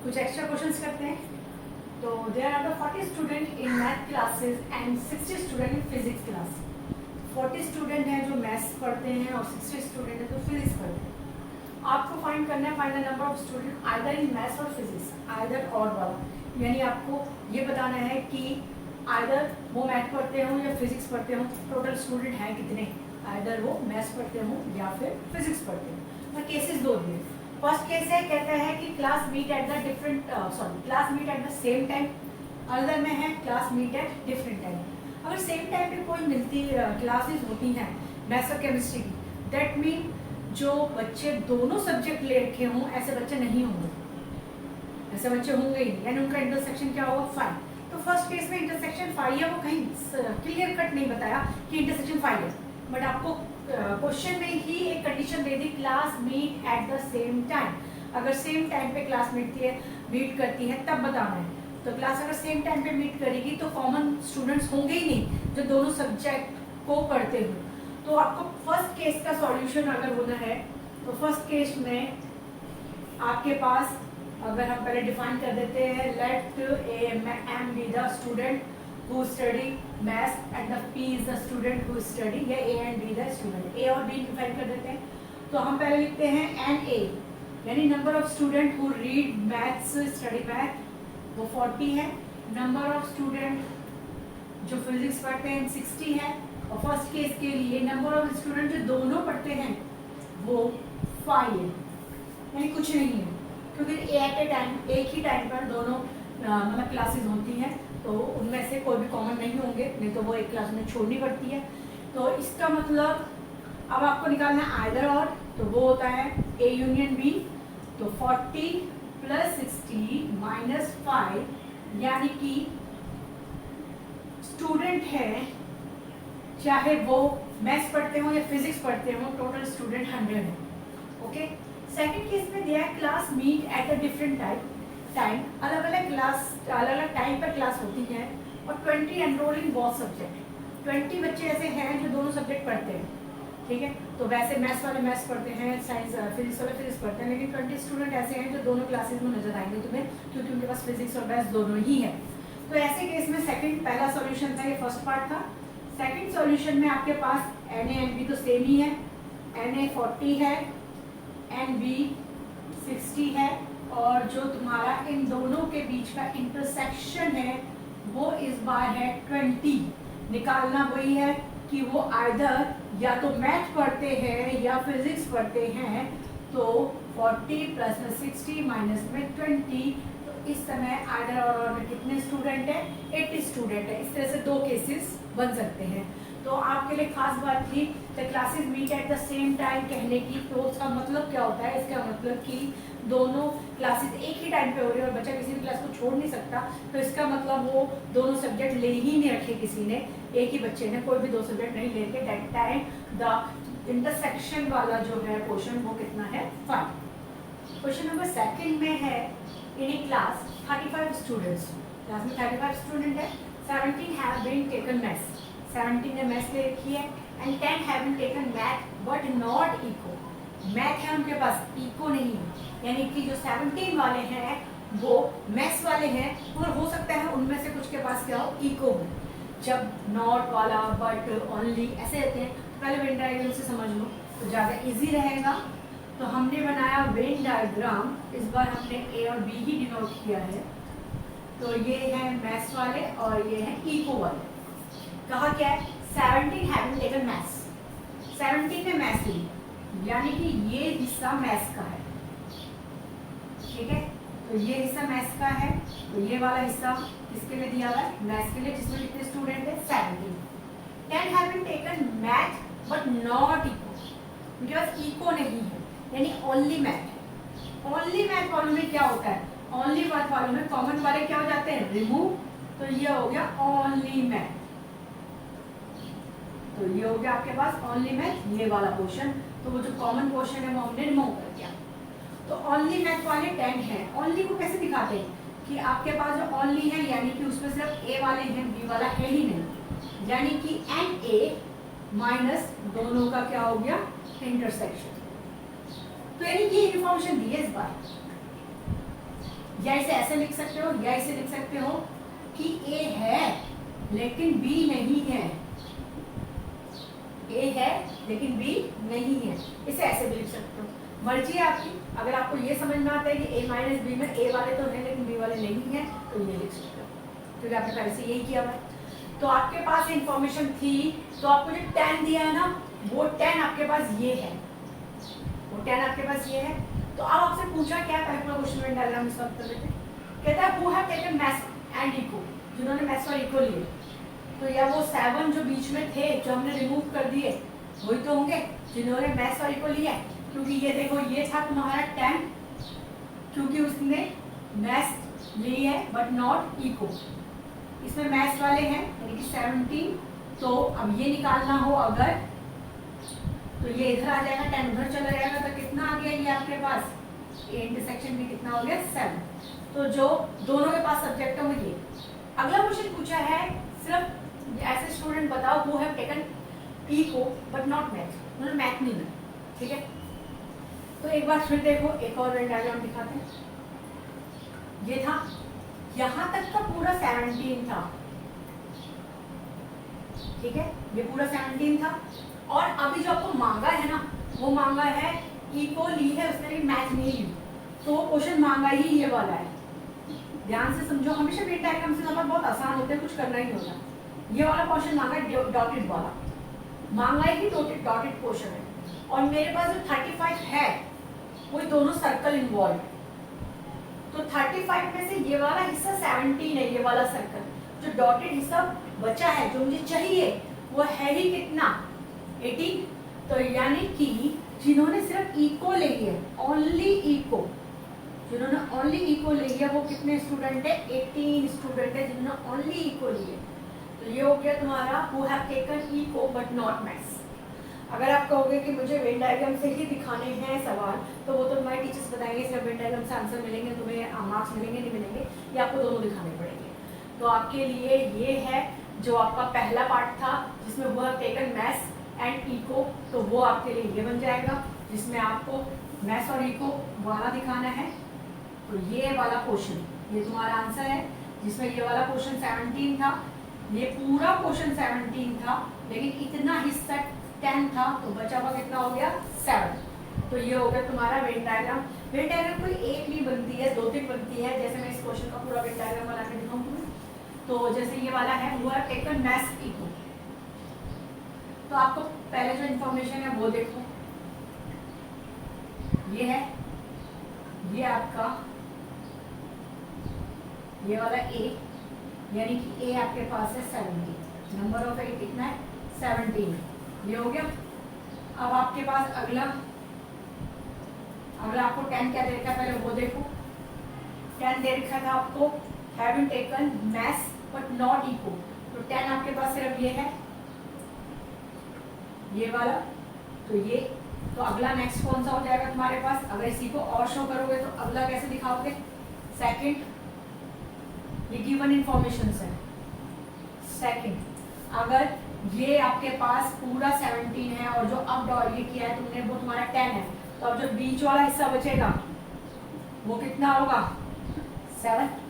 कुछ extra questions करते हैं। तो there are the 40 student in math classes and 60 student in physics class. 40 student हैं जो मैथ्स पढ़ते हैं और 60 स्टूडेंट हैं जो फिजिक्स पढ़ते हैं। आपको फाइंड करना है find the number of student either in maths और फिजिक्स, आइदर और वाला, यानी आपको ये बताना है कि आइदर वो मैथ पढ़ते हो या फिजिक्स पढ़ते हो, टोटल स्टूडेंट हैं कितने, आइदर वो मैथ्स पढ़ते हो या फिर फिजिक्स पढ़ते हो। और केसेस दो दिए। फर्स्ट केस है, कहता है कि class meet at the class meet at the same time. Other में है class meet at different time. अगर सेम टाइम पे कोई मिलती क्लासेस होती हैं मैथ्स और केमिस्ट्री की, दैट मीन जो बच्चे दोनों सब्जेक्ट ले रखे हों ऐसे बच्चे नहीं होंगे, ऐसे बच्चे होंगे ही नहीं, यानी उनका इंटरसेक्शन क्या होगा 5। तो फर्स्ट केस में इंटरसेक्शन 5 है, वो कहीं क्लियर कट नहीं बताया कि इंटरसेक्शन 5 है, बट आपको क्वेश्चन में ही एक कंडीशन दे दी, class meet at the same time. अगर सेम टाइम पे क्लास मीट करती है तब बताना है। तो क्लास अगर सेम टाइम पे मीट करेगी तो कॉमन स्टूडेंट्स होंगे ही नहीं जो दोनों सब्जेक्ट को पढ़ते हो। तो आपको फर्स्ट केस का सॉल्यूशन अगर होना है तो फर्स्ट केस में आपके पास, अगर हम पहले डिफाइन कर देते हैं, let A M B the student who study maths and the P is the student who study, या A and B the student, A और B डिफाइन कर देते हैं। तो हम पहले लिखते हैं NA, यानी number of student who read maths, study math, वो 40 है। नंबर ऑफ स्टूडेंट जो फिजिक्स पढ़ते हैं 60 है। और फर्स्ट केस के लिए नंबर ऑफ स्टूडेंट जो दोनों पढ़ते हैं वो 5 है, यानी कुछ नहीं है, क्योंकि एट ए टाइम एक ही टाइम पर दोनों मतलब क्लासेस होती हैं, तो उनमें से कोई भी कॉमन नहीं होंगे, नहीं तो वो एक क्लास में छोड़नी पड़ती है। तो इसका मतलब अब आपको निकालना है आइदर और, तो वो होता है A यूनियन B। तो 40 प्लस 60 माइनस 5, यानी कि स्टूडेंट है चाहे वो मैथ्स पढ़ते हो या फिजिक्स पढ़ते हो, टोटल स्टूडेंट 100 है। ओके। सेकंड केस में दिया है class meet at a different time, अलग अलग टाइम पर क्लास होती है और 20 एनरोलिंग बोथ सब्जेक्ट। 20 बच्चे ऐसे हैं जो दोनों सब्जेक्ट पढ़ते हैं, ठीक है। तो वैसे मैथ्स वाले मैथ्स पढ़ते हैं, साइंस फिजिक्स वाले फिजिक्स पढ़ते हैं, लेकिन 20 स्टूडेंट ऐसे हैं जो दोनों क्लासेस में नजर आएंगे तुम्हें, क्योंकि उनके पास फिजिक्स और मैथ्स दोनों ही है। तो ऐसे केस में पहला सॉल्यूशन था, ये फर्स्ट पार्ट था। सेकंड सॉल्यूशन में आपके पास NA एंड B तो सेम ही है, NA 40 है, NB 60 है, और जो तुम्हारा इन दोनों के बीच का इंटरसेक्शन है वो इस बार है 20। निकालना वही है कि वो आइदर या तो मैथ पढ़ते हैं या फिजिक्स पढ़ते हैं। तो 40 प्लस में 60 माइनस में 20, तो इस समय आइदर और में कितने स्टूडेंट है, 80 स्टूडेंट है। इस तरह से दो केसेस बन सकते हैं। तो आपके लिए खास बात थी the classes meet at the same time कहने की। तो उसका मतलब क्या होता है, इसका मतलब कि दोनों क्लासेस एक ही टाइम पे हो रही है और बच्चा किसी भी क्लास को छोड़ नहीं सकता। तो इसका मतलब वो दोनों सब्जेक्ट ले ही नहीं रखे किसी ने, एक ही बच्चे ने कोई भी दो सब्जेक्ट नहीं लेके, दैट टाइम द इंटरसेक्शन वाला जो है क्वेश्चन वो कितना है 5। क्वेश्चन नंबर सेकंड में है, इन ए क्लास 35 स्टूडेंट्स, क्लास में 35 स्टूडेंट है, 17 हैव बीन टेकन मैथ्स, 17 ने मैथ्स ले रखी है, and 10 have been taken math but not eco. Math है उनके पास, इको नहीं है, यानी कि जो 17 वाले हैं वो मैथ्स वाले हैं, और हो सकता है उनमें से कुछ के पास क्या हो, इको हो। जब नॉट वाला, बट, ओनली ऐसे रहते हैं, तो पहले वेन डायग्राम से समझ लो तो ज़्यादा इजी रहेगा। तो हमने बनाया वेन डायग्राम, इस बार हमने A और B ही डिनोट किया है। तो ये है मैथ्स वाले और ये है इको वाले। कहा क्या है, 17 हैविंग टेकन मैथ्स, 17 ने मैथ्स ली, यानी कि ये हिस्सा मैथ्स का है, ठीक है। तो ये हिस्सा मैथ्स का है, तो ये वाला हिस्सा किसके लिए दिया हुआ है, मैथ्स के लिए, जिसमें कितने स्टूडेंट है 17। 10 having taken math but not eco, उनके पास इको नहीं है, यानी ओनली मैथ है। ओनली मैथ वालों में क्या होता है, ओनली मैथ वालों में कॉमन वाले क्या हो जाते हैं, रिमूव। तो ये हो गया ओनली मैथ, तो ये हो गया आपके पास ओनली मैथ, ये वाला पोर्शन। तो वो जो कॉमन पोर्शन है वो हमने रिमूव कर दिया। तो ओनली मैथ वाले 10 हैं। ओनली को कैसे दिखाते हैं कि आपके पास जो ओनली है, यानी कि उसमें सिर्फ A वाले हैं, B वाला है ही नहीं, यानी कि NA माइनस दोनों का क्या हो गया, इंटरसेक्शन। तो यानी ये इन्फॉर्मेशन दी है इस बार, या इसे ऐसे लिख सकते हो या इसे लिख सकते हो कि ए है लेकिन बी नहीं है, ए है लेकिन बी नहीं है, इसे ऐसे भी लिख सकते हो, मर्जी है आपकी। अगर आपको ये समझ में आता है कि a माइनस बी में ए वाले तो हैं लेकिन बी वाले नहीं है तो ये लिख सकते हो, क्योंकि आपने पहले से यही किया हुआ है। तो आपके पास इंफॉर्मेशन थी, तो आपको जो 10 दिया है ना, वो 10 आपके पास ये है, वो 10 आपके पास ये है। तो अब आपसे पूछा क्या, पहले पूरा क्वेश्चन डायग्राम इसका उत्तर देते हैं। कहता है who have taken maths and eco, जिन्होंने मैथ्स और इको लिए। तो या वो 7 जो बीच में थे जो हमने रिमूव कर दिए वही तो होंगे जिन्होंने मैथ्स और इको लिया, क्योंकि ये देखो ये था तुम्हारा 10, क्योंकि उसने मैथ्स ली है बट नॉट इको, इसमें मैथ्स वाले हैं यानी कि 17। तो अब ये निकालना हो अगर, तो ये इधर आ जाएगा, 10 उधर चला जाएगा, तो कितना आ गया ये आपके पास, ए इंटरसेक्शन में कितना हो गया 7। तो जो दोनों के पास सब्जेक्ट है वो ये। अगला क्वेश्चन पूछा है सिर्फ ऐसे स्टूडेंट बताओ who have taken eco but not math, मतलब मैथ नहीं है, ठीक है। तो एक बार फिर देखो, एक और वेन डायग्राम दिखाते हैं। ये था, यहां तक का पूरा 17 था, ठीक है, ये पूरा 17 था। और अभी जो आपको मांगा है ना, वो मांगा है इको ली है उसने भी मैथ नहीं ली, तो क्वेश्चन मांगा ही ये वाला है। ध्यान से समझो, हमेशा वेन डायग्राम से नंबर बहुत आसान होते हैं, कुछ करना ही होता। ये वाला क्वेश्चन मांगा है डॉटेड वाला, मांगा ही डॉटेड क्वेश्चन है। और मेरे पास जो 35 है वो दोनों सर्कल इन्वॉल्व, तो 35 में से ये वाला हिस्सा 17 है, ये वाला सर्कल, जो डॉटेड हिस्सा बचा है जो मुझे चाहिए वो है ही कितना 18। तो यानी कि जिन्होंने सिर्फ इको ली है, ओनली इको, जिन्होंने ओनली इको ली है वो कितने स्टूडेंट है, 18 स्टूडेंट है जिन्होंने ओनली इको ली है। तो ये हो गया तुम्हारा who have taken eco but not maths. अगर आप कहोगे कि मुझे वेन डायग्राम से ही दिखाने हैं सवाल, तो वो तो तुम्हारे टीचर्स बताएंगे सिर्फ वेन डायग्राम से आंसर मिलेंगे, तुम्हें मार्क्स मिलेंगे नहीं मिलेंगे, ये आपको दोनों दिखाने पड़ेंगे। तो आपके लिए ये है जो आपका पहला पार्ट था जिसमें वो have taken maths and eco, तो वो आपके लिए ये बन जाएगा जिसमें आपको मैथ्स और इको वाला दिखाना है। तो ये वाला क्वेश्चन, ये तुम्हारा आंसर है, जिसमें ये वाला क्वेश्चन 17 था, ये पूरा क्वेश्चन 17 था, लेकिन इतना हिस्सा 10 था, तो बचा हुआ कितना हो गया 7। तो ये हो गया तुम्हारा वेन डायग्राम। वेन डायग्राम कोई एक नहीं बनती है, 2-3 बनती है, जैसे मैं इस क्वेश्चन का पूरा वेन डायग्राम बना के दिखाऊं तुम्हें। तो जैसे ये वाला है वो है टेकन मैथ्स इको, तो आपको पहले जो इन्फॉर्मेशन है वो देखो, ये है, ये आपका ये वाला ए, यानी कि ए आपके पास है 17, नंबर ऑफ ए कितना है 17, ये हो गया। अब आपके पास अगला आपको 10 क्या दे रखा है पहले वो देखो। 10 दे रखा था आपको having taken maths but not eco, तो 10 आपके पास सिर्फ ये है, ये वाला, तो ये। तो अगला नेक्स्ट कौन सा हो जाएगा तुम्हारे पास, अगर इसी को और शो करोगे तो अगला कैसे दिखाओगे, सेकंड, ये गिवन इंफॉर्मेशन है सेकंड। अगर ये आपके पास पूरा 17 है और जो अब ये किया है तुमने वो तुम्हारा 10 है, तो अब जो बीच वाला हिस्सा बचेगा वो कितना होगा 7।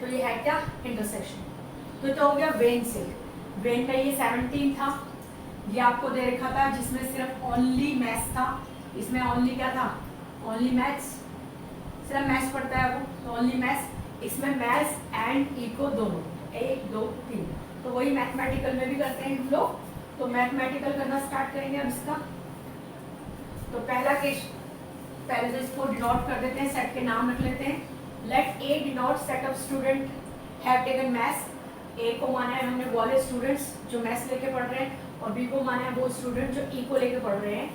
तो ये है क्या इंटरसेक्शन। तो हो गया वेन से, वेन का ये 17 था, ये आपको दे रखा था जिसमें सिर्फ ओनली मैथ्स था, इसमें ओनली क्या था, ओनली मैथ्स, सिर्फ मैथ्स पढ़ता है वो, तो ओनली मैथ्स। इसमें मैथ्स एंड इको दोनों, 1 2 3, तो वही मैथमेटिकल में भी करते हैं हम लोग। तो मैथमेटिकल करना स्टार्ट करेंगे अब इसका। तो पहला केस, पहले तो इसको डिनोट कर देते हैं, सेट के नाम रख लेते हैं। Let A denote set of student have taken maths. A को माना है हमने वाले स्टूडेंट्स जो मैथ्स लेके पढ़ रहे हैं, और बी को माना है वो स्टूडेंट जो इको लेके पढ़ रहे हैं।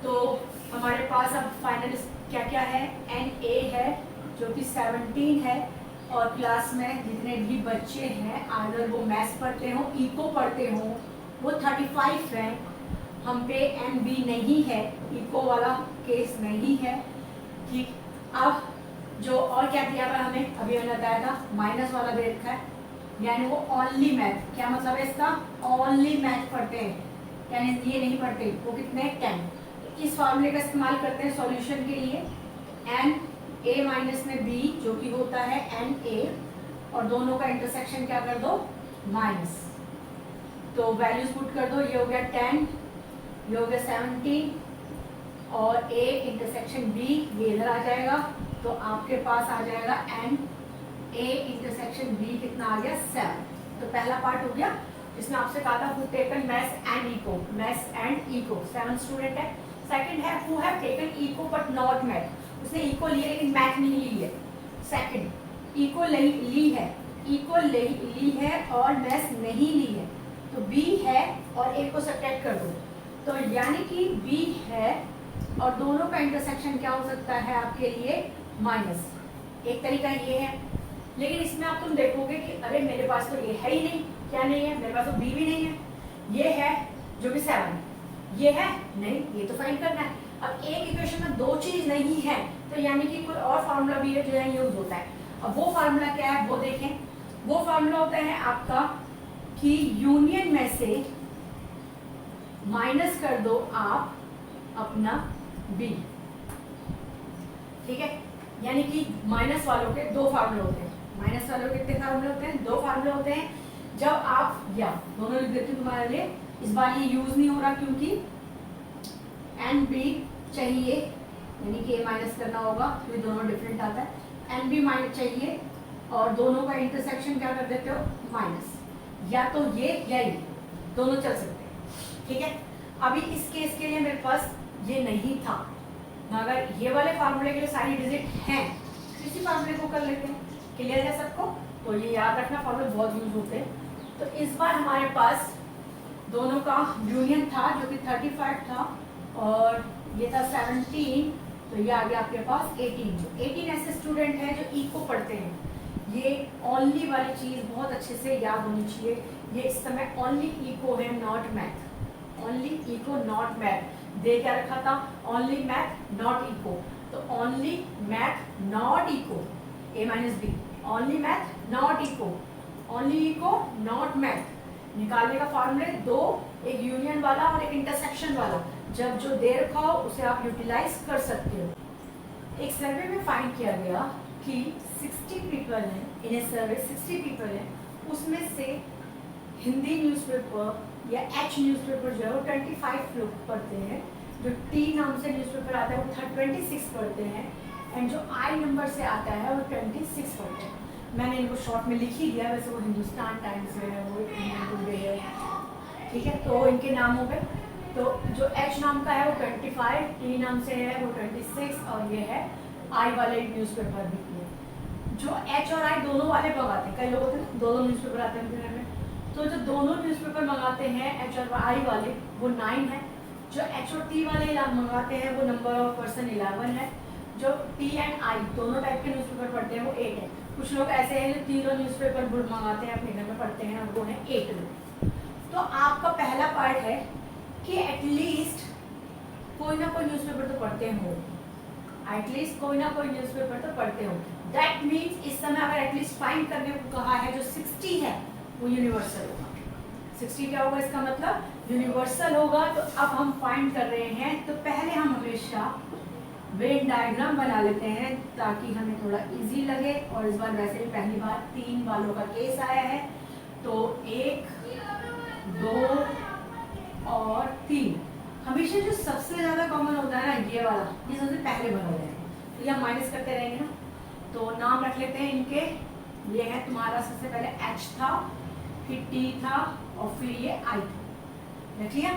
तो हमारे पास अब फाइनल क्या क्या है, एन ए है जो कि 17 है, और क्लास में जितने भी बच्चे हैं अगर वो मैथ्स पढ़ते हो इको पढ़ते हो वो 35 है। हम पे एम बी नहीं है, इको वाला केस नहीं है, ठीक। अब जो और क्या दिया हुआ हमें, अभी मैंने बताया था माइनस वाला दे रखा है, यानी वो ओनली मैथ, क्या मतलब है इसका, ओनली मैथ पढ़ते हैं, यानी ये नहीं पढ़ते, वो कितने 10। इस फॉर्मूले का इस्तेमाल करते हैं सॉल्यूशन के लिए, एन a माइनस में b जो कि होता है na, और दोनों का इंटरसेक्शन क्या कर दो, माइनस। तो वैल्यूज पुट कर दो, ये हो गया 10, ये हो गया 17 और a इंटरसेक्शन b ये इधर आ जाएगा, तो आपके पास आ जाएगा n a इंटरसेक्शन b कितना आ गया 7। तो पहला पार्ट हो गया जिसमें आपसे कहा था who taken maths and eco, maths and eco 7 student है। सेकंड है who have taken eco but not math, उसने इको ली है लेकिन मैथ नहीं ली है। सेकंड इको ली है, इको ली है और मैथ्स नहीं ली है, तो बी है और ए को सब्ट्रैक्ट कर दो, तो यानी कि बी है और दोनों का इंटरसेक्शन क्या हो सकता है आपके लिए, माइनस। एक तरीका ये है, लेकिन इसमें आप तुम देखोगे कि अरे मेरे पास तो ये है ही नहीं, क्या नहीं है, मेरे पास तो बी भी नहीं है, ये है जो कि 7, ये है नहीं, ये तो फाइंड करना है। अब एक इक्वेशन में दो चीज नहीं है, तो यानी कि कोई और फार्मूला भी है जो यहाँ यूज होता है। अब वो फार्मूला क्या है वो देखें, वो फार्मूला होता है आपका कि यूनियन में से माइनस कर दो आप अपना बी, ठीक है। यानी कि माइनस वालों के दो फार्मूले होते हैं, माइनस वालों के कितने फार्मूले होते हैं, दो फार्मूले होते हैं। जब आप, या दोनों लिख देती हूँ तुम्हारे लिए, इस बार ये यूज नहीं हो रहा क्योंकि एन बी चाहिए, यानी कि ए माइनस करना होगा क्योंकि दोनों डिफरेंट आता है। एन बी माइनस चाहिए और दोनों का इंटरसेक्शन क्या कर देते हो, माइनस, या तो ये या ये दोनों चल सकते हैं, ठीक है। अभी इस केस के लिए मेरे पास ये नहीं था, मगर ये वाले फार्मूले के लिए सारी डिजिट हैं, इसी फार्मूले को कर लेते हैं। क्लियर है सबको, तो ये याद रखना, फार्मूले बहुत यूज होते हैं। तो इस बार हमारे पास दोनों का यूनियन था जो कि 35 था और ये था 17, तो ये आ गया आपके पास 18। जो 18 ऐसे स्टूडेंट हैं जो इको पढ़ते हैं, ये ओनली वाली चीज बहुत अच्छे से याद होनी चाहिए, ये इस समय ओनली इको है, not math, only eco not math. दे क्या रखा था, ओनली मैथ नॉट इको, तो only math not eco, A minus B, only math not eco, only eco not math. निकालने का फॉर्मूले दो, एक यूनियन वाला और एक इंटरसेक्शन वाला, जब जो दे रखा हो उसे आप यूटिलाइज कर सकते हो। एक सर्वे में फाइंड किया गया कि 60 पीपल हैं, इन ए सर्वे 60 पीपल हैं, उसमें से हिंदी न्यूज़पेपर या एच न्यूज़पेपर जो है वो 25 लोग पढ़ते हैं, जो टी नाम से न्यूज़पेपर आता है वो 26 पढ़ते हैं, एंड जो आई नंबर से आता है वो 26 पढ़ते हैं। मैंने इनको शॉर्ट में लिख ही दिया, वैसे वो हिंदुस्तान टाइम्स है, वो इंडियन टुडे है, ठीक है, तो इनके नाम हो गए। तो जो एच नाम का है वो 25, टी नाम से है वो 26 और ये है आई वाले न्यूज़पेपर भी है। जो एच और आई दोनों वाले मंगाते हैं, कई लोग होते हैं दोनों न्यूज़पेपर आते हैं उनके घर में, तो जो दोनों न्यूज़पेपर मंगाते हैं एच और आई वाले वो 9 है, जो एच और टी वाले मंगाते हैं वो नंबर ऑफ पर्सन 11 है, जो टी एंड आई दोनों टाइप के न्यूज़पेपर पढ़ते हैं वो 8 है। कुछ लोग ऐसे हैं जो तीनों न्यूज़पेपर मंगाते हैं अपने घर में पढ़ते हैं और वो है 8 लोग। तो आपका पहला पार्ट है कि एटलीस्ट कोई ना कोई न्यूज़पेपर तो पढ़ते हो, एटलीस्ट कोई ना कोई न्यूज़पेपर तो पढ़ते हो। दैट मीन्स इस समय अगर एटलीस्ट फाइंड करने को कहा है जो 60 है वो यूनिवर्सल होगा। 60 क्या होगा, इसका मतलब यूनिवर्सल होगा। तो अब हम फाइंड कर रहे हैं, तो पहले हम हमेशा वेन डायग्राम बना लेते हैं ताकि हमें थोड़ा इजी लगे, और इस बार वैसे भी पहली बार 3 वालों का केस आया है, तो 1, 2 और 3 हमेशा जो सबसे ज्यादा कॉमन होता है ना ये वाला, ये सबसे पहले भरा हुआ है, तो ये हम माइनस करते रहेंगे ना। तो नाम रख लेते हैं इनके, ये है तुम्हारा सबसे पहले एच था, फिर टी था और फिर ये आई था, रख लिया।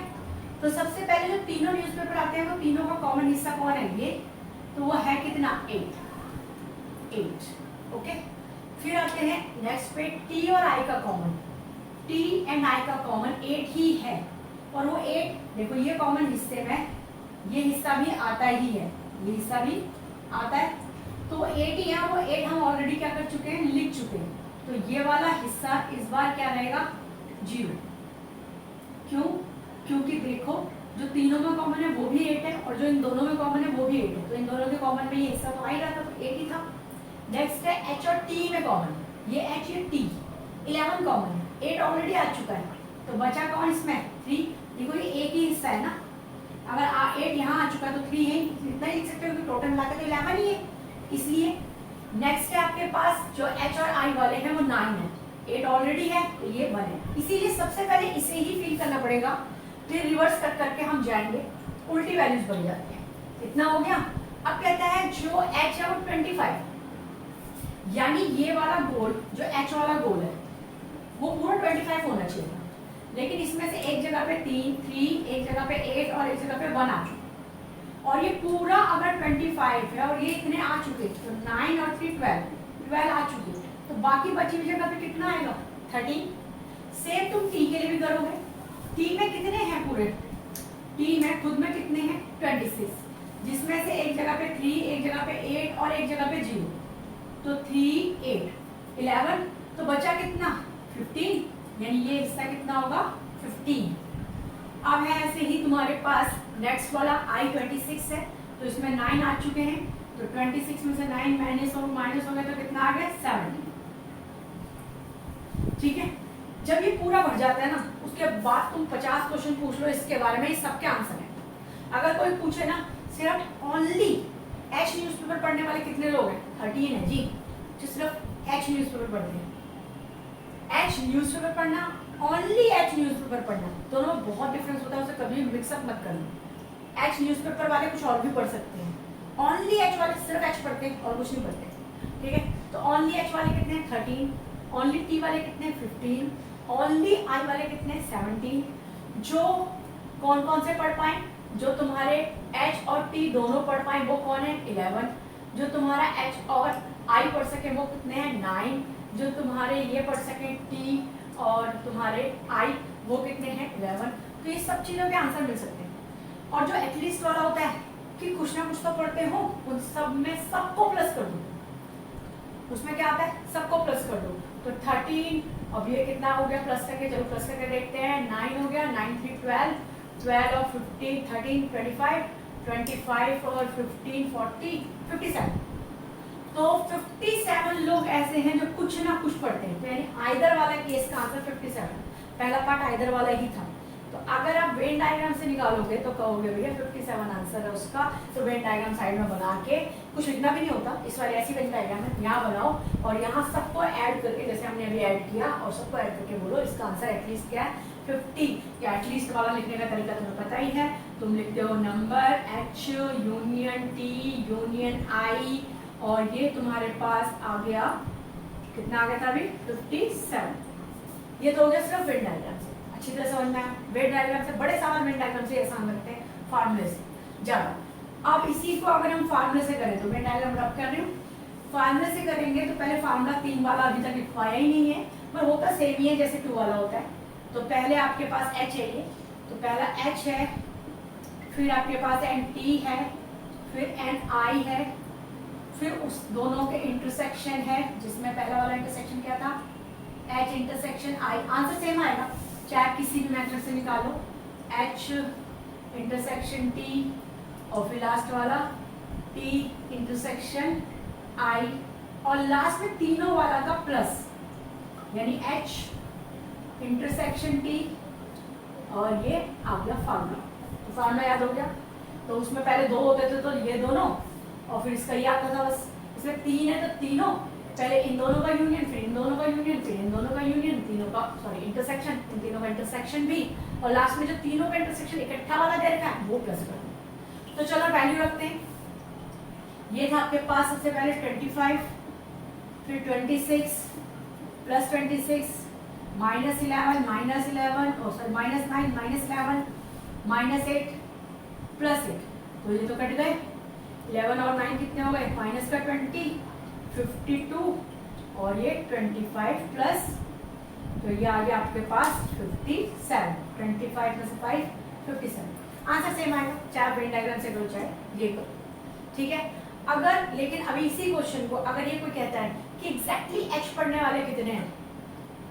तो सबसे पहले जो तीनों न्यूज़पेपर आते हैं वो तीनों का कॉमन हिस्सा कौन है, ये, तो वो है कितना 8, ओके। फिर आते हैं नेक्स्ट पे टी और आई का कॉमन, टी एंड आई का कॉमन 8 ही है, और वो 8 देखो ये कॉमन हिस्से में ये हिस्सा भी आता ही है, ये हिस्सा भी आता है, तो 8 ही है, वो 8 हम ऑलरेडी क्या कर चुके हैं, लिख चुके हैं। तो ये वाला हिस्सा इस बार क्या रहेगा, 0। क्यों, क्योंकि देखो जो तीनों में कॉमन है वो भी 8 है और जो इन दोनों में कॉमन है वो भी 8 है, तो इन दोनों के कॉमन में ये हिस्सा तो आ ही रहा था, तो 8 ही था। नेक्स्ट है एच और टी में कॉमन, ये एच ये टी 11 कॉमन है, 8 ऑलरेडी आ चुका है, तो बचा कौन इसमें 3। देखो ये एक ही हिस्सा है ना, अगर 8 यहाँ आ चुका है तो 3 है, इतना ही लिख सकते हो कि टोटल मिलाकर तो 11 ही है, इसलिए नेक्स्ट है आपके पास जो एच और आई वाले हैं वो 9 है, 8 ऑलरेडी है तो ये 1 है, इसीलिए सबसे पहले इसे ही फिल करना पड़ेगा, फिर रिवर्स कट करके हम जाएंगे, उल्टी वैल्यूज बन जाती है। इतना हो गया। अब कहता है जो एच है वो 25, यानी ये वाला गोल जो एच वाला गोल है वो पूरा 25 होना चाहिए था, लेकिन इसमें से एक जगह पे 3, एक जगह पे 8 और एक जगह पे 1 आ चुका, और ये पूरा अगर 25 है और ये इतने आ चुके तो 9 और 3 12 आ चुके, तो बाकी बची हुई जगह पे कितना आएगा 13। सेम तुम टी के लिए भी करोगे, टी में कितने हैं पूरे, टी में खुद में कितने हैं 26, जिसमें से एक जगह पे 3, एक जगह पे 8 और एक जगह पे 0, तो 3 8 11, तो बचा कितना 15, यानी ये हिस्सा कितना होगा 15। अब है ऐसे ही तुम्हारे पास नेक्स्ट वाला I26 है, तो इसमें 9 आ चुके हैं, तो 26 में से 9 माइनस हो गया तो कितना आ गया 17। ठीक है, जब ये पूरा भर जाता है ना उसके बाद तुम 50 क्वेश्चन पूछ लो इसके बारे में, सबके आंसर है। अगर कोई पूछे ना सिर्फ ओनली एच न्यूज़पेपर पढ़ने वाले कितने लोग हैं 13 है जी, जो सिर्फ एच न्यूज़पेपर पढ़ते हैं। एच न्यूज़पेपर पढ़ना, ओनली एच न्यूज़पेपर पढ़ना, दोनों में बहुत डिफरेंस होता है, उसे कभी मिक्सअप मत करना। एच न्यूज़पेपर वाले कुछ और भी पढ़ सकते हैं, ओनली एच वाले सिर्फ एच पढ़ते हैं और कुछ नहीं पढ़ते। ठीक है, तो ओनली एच वाले कितने हैं 13, ओनली टी वाले कितने 15, ओनली आई वाले कितने 17। जो कौन कौन से पढ़ पाए, जो तुम्हारे एच और टी दोनों पढ़ पाए वो कौन है 11, जो तुम्हारा एच और आई पढ़ सके वो कितने हैं 9, जो तुम्हारे ये पढ़ सके टी और तुम्हारे आई वो कितने हैं 11। तो ये सब चीज़ों के आंसर मिल सकते हैं। और जो एटलीस्ट वाला होता है कि कुछ ना कुछ तो पढ़ते हो, उन सब में सबको प्लस कर दो, उसमें क्या आता है सबको प्लस कर दो, तो 13, अब ये कितना हो गया प्लस करके, चलो प्लस करके देखते हैं, 9 हो गया, 9 3 12, 12 और 15 13 25, 25 और 15 40 57। तो 57 लोग ऐसे हैं जो कुछ ना कुछ पढ़ते हैं, तो यानी आइदर वाला केस का आंसर 57, पहला पार्ट आइदर वाला ही था। तो अगर आप वेन डायग्राम से निकालोगे तो कहोगे भैया 57 आंसर है उसका, तो वेन डायग्राम साइड में बना के कुछ लिखना भी नहीं होता, इस वाली ऐसी वेन डायग्राम है, यहाँ बनाओ और यहाँ सबको ऐड करके जैसे हमने अभी ऐड किया और सबको ऐड करके बोलो इसका आंसर एटलीस्ट क्या है 50। या एटलीस्ट वाला लिखने का तरीका तुम्हें पता ही है, तुम लिखते हो number H union T union I, और ये तुम्हारे पास आ गया कितना आ गया था अभी 57। ये तो हो गया सिर्फ वेन डायग्राम से, अच्छी तरह समझ में आया। वेन डायग्राम से बड़े सवाल वेन डायग्राम से आसान लगते हैं, फार्मूले से ज्यादा। अब इसी को अगर हम फार्मूले से करें तो वेन डायग्राम रब कर रही हूँ, फार्मूले से करेंगे तो पहले फार्मूला 3 वाला अभी तक लिखवाया ही नहीं है, पर होता सेम ही है जैसे 2 वाला होता है। तो पहले आपके पास एच है, ये तो पहला एच है, फिर आपके पास एन टी है, फिर एन आई है, फिर उस दोनों के इंटरसेक्शन है, जिसमें पहला वाला इंटरसेक्शन क्या था एच इंटरसेक्शन आई, आंसर सेम आएगा चाहे किसी भी मेथड से निकालो, एच इंटरसेक्शन टी और फिर लास्ट वाला टी इंटरसेक्शन आई, और लास्ट में तीनों वाला का प्लस, यानी एच इंटरसेक्शन टी और ये आ गया फार्मूला। तो फार्मूला याद हो गया, तो उसमें पहले 2 होते थे तो ये दोनों और फिर इसका ही आता था बस, इसमें 3 है तो तीनों, पहले इन दोनों का यूनियन, फिर इन दोनों का यूनियन, फिर इन दोनों का यूनियन, तीनों का सॉरी इंटरसेक्शन, इन तीनों का इंटरसेक्शन भी, और लास्ट में जो तीनों का इंटरसेक्शन इकट्ठा वाला दे रखा है वो प्लस कर दो। तो चलो वैल्यू रखते हैं, ये था आपके पास सबसे पहले 25, फिर 26 प्लस 26 माइनस 11 और sorry minus 9 minus 11 minus 8 plus 8, तो ये तो कट गए, 11 और 9 कितने हो गए माइनस का 20 52 और ये 25 प्लस, तो ये आ गया आपके पास 57, 25 प्लस 5 57। आंसर सेम आएगा चाहे वेन डायग्राम से करो चाहे ये करो, ठीक है। अगर लेकिन अभी इसी क्वेश्चन को अगर ये कोई कहता है कि एग्जैक्टली एच पढ़ने वाले कितने हैं,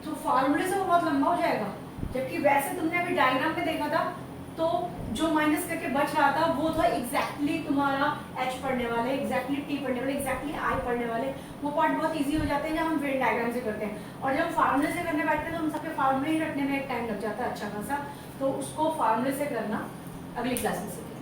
तो फार्मूले से वो बहुत लंबा हो जाएगा, जबकि वैसे तुमने अभी डायग्राम में देखा था तो जो माइनस करके बच रहा था वो था एग्जैक्टली तुम्हारा एच पढ़ने वाले, एग्जैक्टली टी पढ़ने वाले, एग्जैक्टली आई पढ़ने वाले। वो पार्ट बहुत इजी हो जाते हैं जब हम वेन डायग्राम से करते हैं, और जब फार्मूले से करने बैठते हैं तो हम सबके फार्मूले ही रखने में एक टाइम लग जाता है अच्छा खासा, तो उसको फार्मूले से करना अगली क्लास में सीखेंगे।